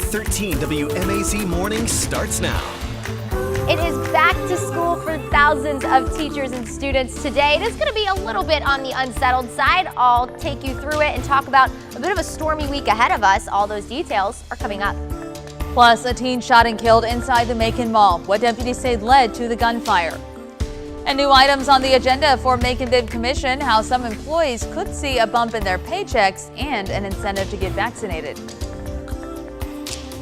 13 WMAZ Morning starts now. It is back to school for thousands of teachers and students today. It is going to be a little bit on the unsettled side. I'll take you through it and talk about a bit of a stormy week ahead of us. All those details are coming up. Plus, a teen shot and killed inside the Macon Mall. What deputies say led to the gunfire. And new items on the agenda for Macon Bib Commission, how some employees could see a bump in their paychecks and an incentive to get vaccinated.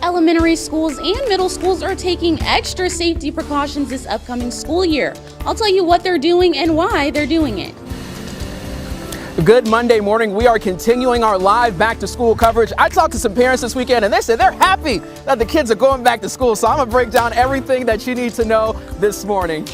Elementary schools and middle schools are taking extra safety precautions this upcoming school year. I'll tell you what they're doing and why they're doing it. Good Monday morning. We are continuing our live back to school coverage. I talked to some parents this weekend and they said they're happy that the kids are going back to school. So I'm going to break down everything that you need to know this morning.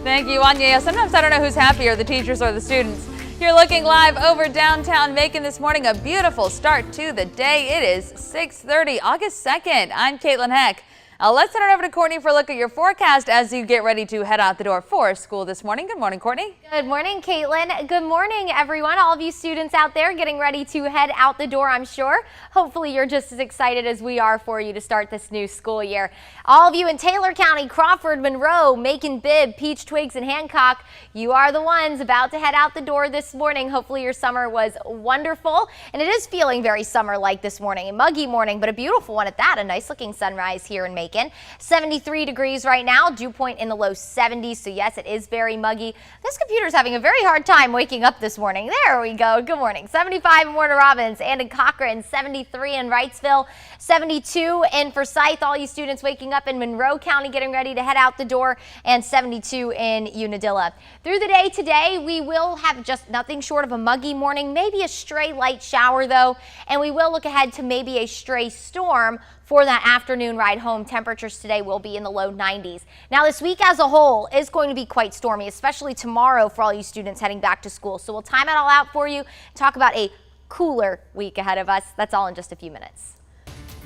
Thank you, Anya. Sometimes I don't know who's happier, the teachers or the students. You're looking live over downtown Macon this morning. A beautiful start to the day. It is 6:30, August 2nd. I'm Caitlin Heck. Let's turn it over to Courtney for a look at your forecast as you get ready to head out the door for school this morning. Good morning, Courtney. Good morning, Caitlin. Good morning, everyone. All of you students out there getting ready to head out the door, I'm sure. Hopefully you're just as excited as we are for you to start this new school year. All of you in Taylor County, Crawford, Monroe, Macon, Bibb, Peach, Twigs, and Hancock, you are the ones about to head out the door this morning. Hopefully your summer was wonderful, and it is feeling very summer-like this morning. A muggy morning, but a beautiful one at that. A nice-looking sunrise here in Macon. 73 degrees right now, dew point in the low 70s, so yes, it is very muggy. This computer's having a very hard time waking up this morning. There we go. Good morning. 75 in Warner Robins and in Cochrane, 73 in Wrightsville, 72 in Forsyth. All you students waking up in Monroe County getting ready to head out the door, and 72 in Unadilla. Through the day today, we will have just nothing short of a muggy morning, maybe a stray light shower though, and we will look ahead to maybe a stray storm for that afternoon ride home. Temperatures today will be in the low 90s. Now this week as a whole is going to be quite stormy, especially tomorrow for all you students heading back to school. So we'll time it all out for you, talk about a cooler week ahead of us. That's all in just a few minutes.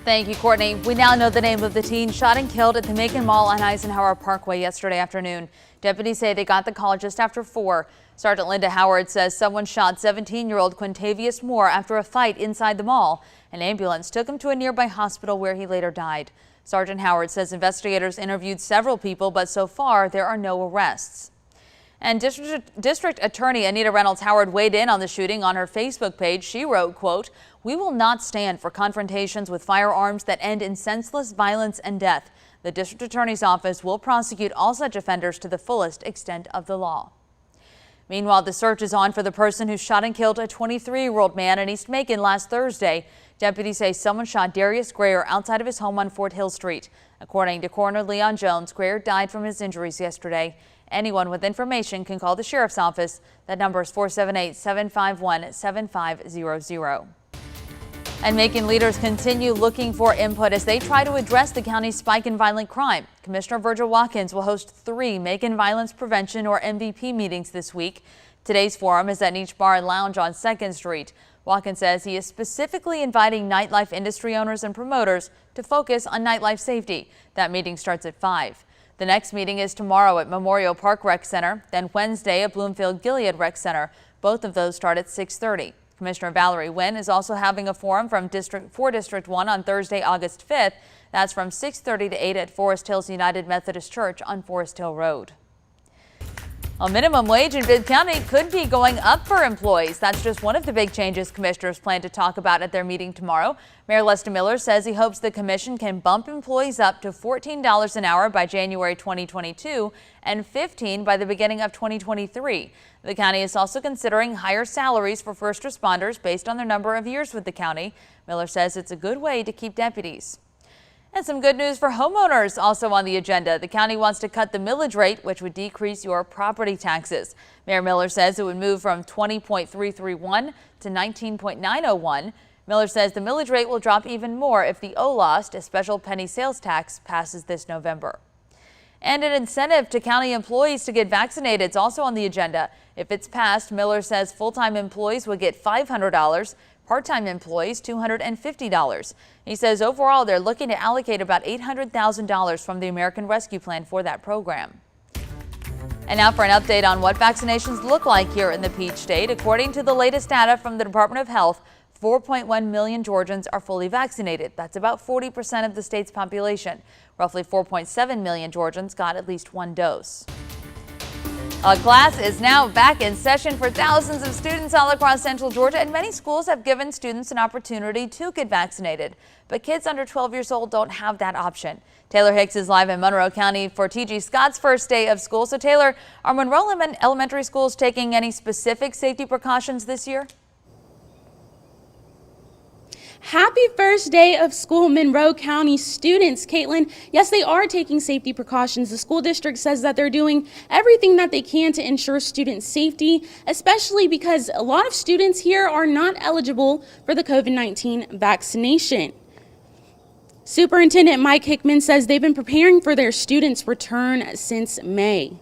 Thank you, Courtney. We now know the name of the teen shot and killed at the Macon Mall on Eisenhower Parkway yesterday afternoon. Deputies say they got the call just after 4. Sergeant Linda Howard says someone shot 17-year-old Quintavious Moore after a fight inside the mall. An ambulance took him to a nearby hospital where he later died. Sergeant Howard says investigators interviewed several people, but so far there are no arrests. And District Attorney Anita Reynolds Howard weighed in on the shooting on her Facebook page. She wrote, quote, "We will not stand for confrontations with firearms that end in senseless violence and death. The District Attorney's Office will prosecute all such offenders to the fullest extent of the law." Meanwhile, the search is on for the person who shot and killed a 23-year-old man in East Macon last Thursday. Deputies say someone shot Darius Grayer outside of his home on Fort Hill Street. According to Coroner Leon Jones, Grayer died from his injuries yesterday. Anyone with information can call the Sheriff's Office. That number is 478-751-7500. And Macon leaders continue looking for input as they try to address the county's spike in violent crime. Commissioner Virgil Watkins will host 3 Macon Violence Prevention or MVP meetings this week. Today's forum is at Niche Bar and Lounge on 2nd Street. Watkins says he is specifically inviting nightlife industry owners and promoters to focus on nightlife safety. That meeting starts at 5. The next meeting is tomorrow at Memorial Park Rec Center, then Wednesday at Bloomfield Gilead Rec Center. Both of those start at 6:30. Commissioner Valerie Wynn is also having a forum for District 1 on Thursday, August 5th. That's from 6:30 to 8 at Forest Hills United Methodist Church on Forest Hill Road. A minimum wage in Bibb County could be going up for employees. That's just one of the big changes commissioners plan to talk about at their meeting tomorrow. Mayor Lester Miller says he hopes the commission can bump employees up to $14 an hour by January 2022 and $15 by the beginning of 2023. The county is also considering higher salaries for first responders based on their number of years with the county. Miller says it's a good way to keep deputies. And some good news for homeowners also on the agenda. The county wants to cut the millage rate, which would decrease your property taxes. Mayor Miller says it would move from 20.331 to 19.901. Miller says the millage rate will drop even more if the OLOST, a special penny sales tax, passes this November. And an incentive to county employees to get vaccinated is also on the agenda. If it's passed, Miller says full-time employees would get $500. Part-time employees $250. He says overall they're looking to allocate about $800,000 from the American Rescue Plan for that program. And now for an update on what vaccinations look like here in the Peach State. According to the latest data from the Department of Health, 4.1 million Georgians are fully vaccinated. That's about 40% of the state's population. Roughly 4.7 million Georgians got at least one dose. Class is now back in session for thousands of students all across Central Georgia, and many schools have given students an opportunity to get vaccinated. But kids under 12 years old don't have that option. Taylor Hicks is live in Monroe County for TG Scott's first day of school. So Taylor, are Monroe Elementary Schools taking any specific safety precautions this year? Happy first day of school, Monroe County students. Caitlin, yes, they are taking safety precautions. The school district says that they're doing everything that they can to ensure student safety, especially because a lot of students here are not eligible for the COVID-19 vaccination. Superintendent Mike Hickman says they've been preparing for their students' return since May.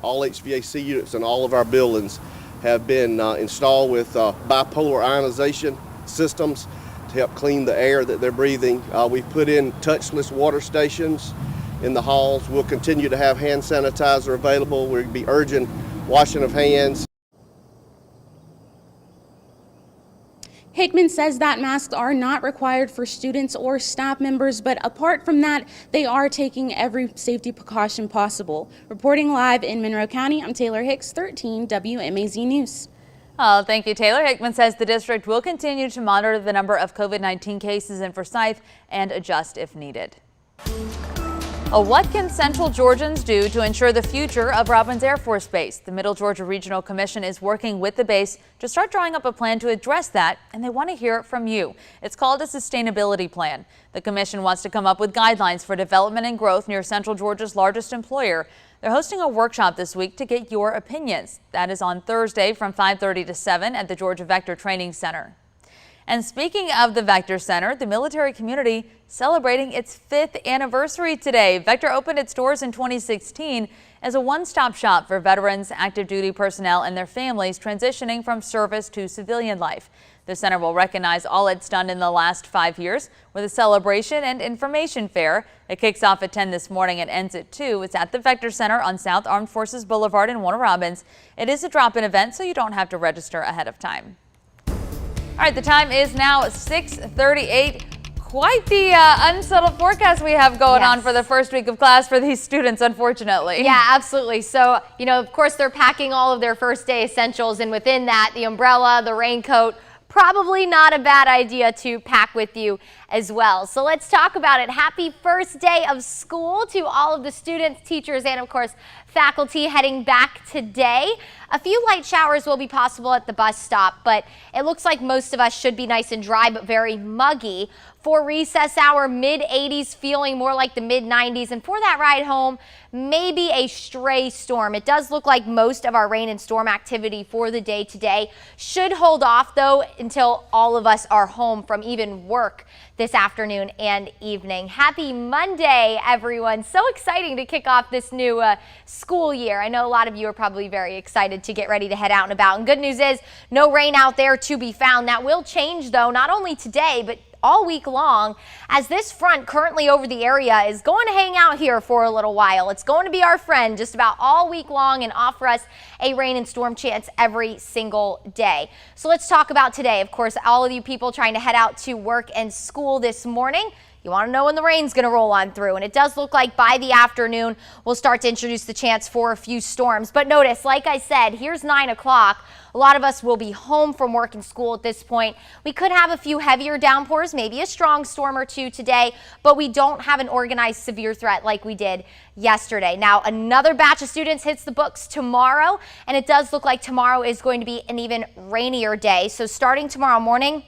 All HVAC units in all of our buildings have been installed with bipolar ionization systems to help clean the air that they're breathing. We've put in touchless water stations in the halls. We'll continue to have hand sanitizer available. We'll be urging washing of hands. Hickman says that masks are not required for students or staff members, but apart from that, they are taking every safety precaution possible. Reporting live in Monroe County, I'm Taylor Hicks, 13 WMAZ News. Oh, thank you, Taylor. Hickman says the district will continue to monitor the number of COVID-19 cases in Forsyth and adjust if needed. What can Central Georgians do to ensure the future of Robins Air Force Base? The Middle Georgia Regional Commission is working with the base to start drawing up a plan to address that, and they want to hear it from you. It's called a sustainability plan. The commission wants to come up with guidelines for development and growth near Central Georgia's largest employer. They're hosting a workshop this week to get your opinions. That is on Thursday from 5:30 to 7 at the Georgia Vector Training Center. And speaking of the Vector Center, the military community celebrating its 5th anniversary today. Vector opened its doors in 2016 as a one-stop shop for veterans, active duty personnel, and their families transitioning from service to civilian life. The center will recognize all it's done in the last 5 years with a celebration and information fair. It kicks off at 10 this morning and ends at 2. It's at the Vector Center on South Armed Forces Boulevard in Warner Robins. It is a drop-in event, so you don't have to register ahead of time. All right, the time is now 6:38. Quite the unsettled forecast we have going on for the first week of class for these students, unfortunately. Yeah, absolutely. So, of course, they're packing all of their first day essentials, and within that, the umbrella, the raincoat, probably not a bad idea to pack with you as well. So let's talk about it. Happy first day of school to all of the students, teachers, and of course, faculty heading back today. A few light showers will be possible at the bus stop, but it looks like most of us should be nice and dry, but very muggy. For recess hour, mid-80s, feeling more like the mid-90s. And for that ride home, maybe a stray storm. It does look like most of our rain and storm activity for the day today should hold off, though, until all of us are home from even work this afternoon and evening. Happy Monday, everyone. So exciting to kick off this new school year. I know a lot of you are probably very excited to get ready to head out and about. And good news is no rain out there to be found. That will change, though, not only today, but all week long, as this front currently over the area is going to hang out here for a little while. It's going to be our friend just about all week long and offer us a rain and storm chance every single day. So let's talk about today. Of course, all of you people trying to head out to work and school this morning, you want to know when the rain's going to roll on through, and it does look like by the afternoon we'll start to introduce the chance for a few storms. But notice, like I said, here's 9 o'clock. A lot of us will be home from work and school at this point. We could have a few heavier downpours, maybe a strong storm or two today, but we don't have an organized severe threat like we did yesterday. Now, another batch of students hits the books tomorrow, and it does look like tomorrow is going to be an even rainier day. So starting tomorrow morning,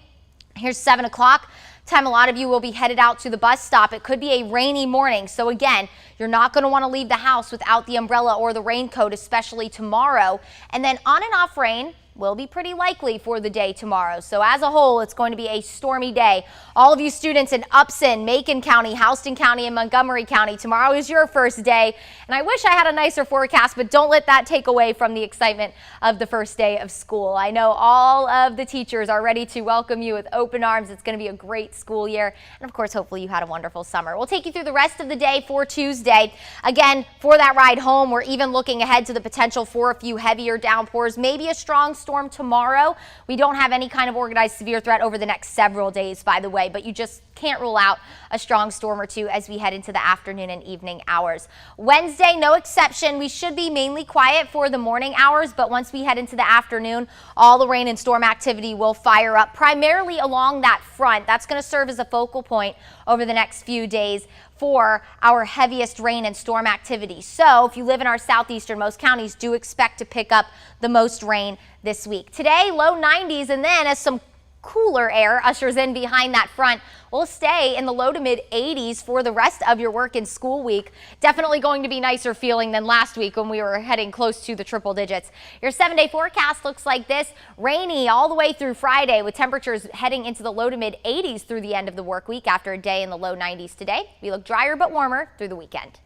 here's 7 o'clock. Time a lot of you will be headed out to the bus stop. It could be a rainy morning. So again, you're not going to want to leave the house without the umbrella or the raincoat, especially tomorrow. And then on and off rain will be pretty likely for the day tomorrow. So as a whole, it's going to be a stormy day. All of you students in Upson, Macon County, Houston County, and Montgomery County, tomorrow is your first day. And I wish I had a nicer forecast, but don't let that take away from the excitement of the first day of school. I know all of the teachers are ready to welcome you with open arms. It's going to be a great school year. And of course, hopefully you had a wonderful summer. We'll take you through the rest of the day for Tuesday. Again, for that ride home, we're even looking ahead to the potential for a few heavier downpours, maybe a strong storm tomorrow. We don't have any kind of organized severe threat over the next several days, by the way, but you just can't rule out a strong storm or two as we head into the afternoon and evening hours. Wednesday, no exception. We should be mainly quiet for the morning hours, but once we head into the afternoon, all the rain and storm activity will fire up primarily along that front. That's going to serve as a focal point over the next few days for our heaviest rain and storm activity. So if you live in our southeasternmost counties, do expect to pick up the most rain this week. Today, low 90s, and then as some cooler air ushers in behind that front, we'll stay in the low to mid 80s for the rest of your work and school week. Definitely going to be nicer feeling than last week when we were heading close to the triple digits. Your 7-day forecast looks like this: rainy all the way through Friday, with temperatures heading into the low to mid 80s through the end of the work week after a day in the low 90s today. We look drier but warmer through the weekend.